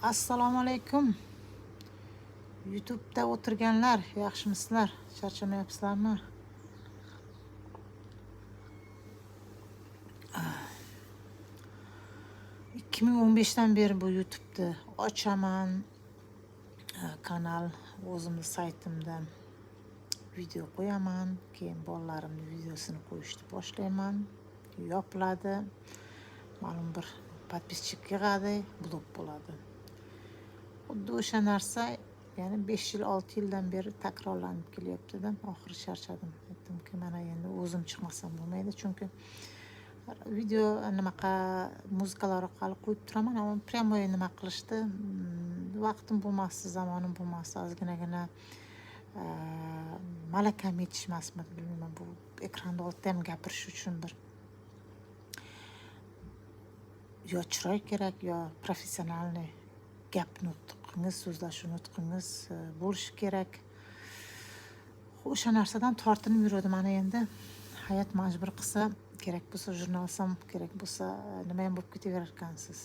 Assalomu alaykum. YouTube'da o'tirganlar, yaxshimisizlar? Charchamayapsizlarmi? Ah, 2015dan beri bu YouTube'da ochaman. Kanal o'zimning saytimda video qo'yaman, keyin bolalarimning videosini qo'yishni boshlayman. Yopiladi. Ma'lum bir подписчик yig'adi, blok bo'ladi. Xuddi o'sha narsa ya'ni 5 yil 6 yildan beri takrorlanib kelyapti-da. Oxiri charchadim. Aytdimki, mana endi o'zim chiqmasam bo'lmaydi, chunki video muzikalar orqali qo'yib turaman, ammo прямой nima qilishdi, vaqtim bo'lmasdi, zamonim bo'lmasdi, ozginagina malakam yetishmasmi, bilmayman, bu ekranda oldida ham gapirish uchun bir yo chiroy kerak, yo professionalniy gap nutqingiz, so'zlashuv nutqingiz bo'lishi kerak. O'sha narsadan tortinib yurdim. Mana endi hayot majbur qilsa, kerak bo'lsa jurnalsam, kerak bo'lsa nima ham bo'lib ketaverar ekansiz.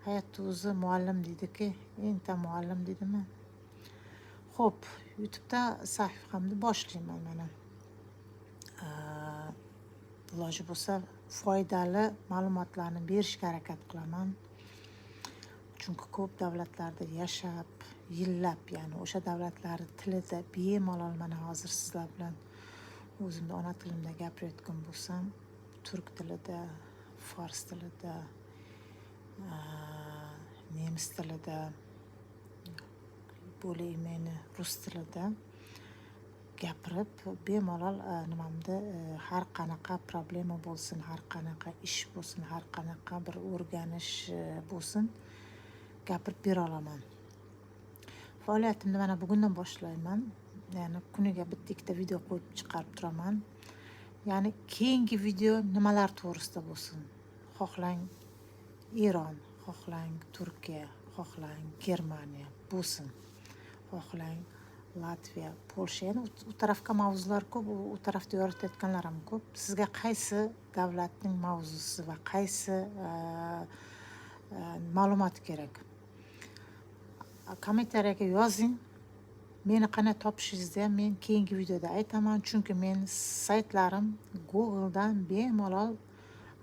Hayotni o'zi muallim deydiki, enta muallim deydimi? Xo'p, YouTube'da sahifamni boshlayman mana. Iloji bo'lsa foydali ma'lumotlarni berishga harakat qilaman. Chunki ko'p davlatlarda yashab, yillab, ya'ni o'sha davlatlar tilida bemalol mana hozir sizlar bilan o'zimning ona tilimda gapirayotgan bo'lsam, turk tilida, fors tilida, nemis tilida, bo'lmaydi rus tilida gapirib, bemalol nimamda har qanaqa problema bo'lsin, har qanaqa ish bo'lsin, har qanaqa bir o'rganish bo'lsin, gapirib bera olaman. Faoliyatimni mana bugundan boshlayman. Ya'ni kuniga bitta ikkita video qo'yib chiqarib turaman. Ya'ni keyingi video nimalar to'g'risida bo'lsin. Xohlang Eron, xohlang Turkiya, xohlang Germaniya bo'lsin. Xohlang Latviya, Polsha, ya'ni u tarafga mavzular ko'p, u tarafda yoritayotganlar ham ko'p. Sizga qaysi davlatning mavzusi va qaysi ma'lumot kerak? Kommentariyaga yozing. Meni qanday topishingizni ham men keyingi videoda aytaman, chunki men saytlarim Google'dan bemalol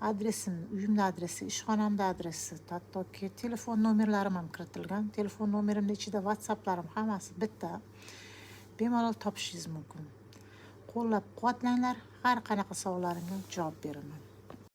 adresim, uyimning adresi, ishxonamning adresi, hattoki telefon nomerlarim ham kiritilgan. Telefon nomerimning ichida WhatsApplarim hammasi bitta. Bemalol topishingiz mumkin. Qo'llab-quvvatlanglar, har qanaqa savollaringga javob beraman.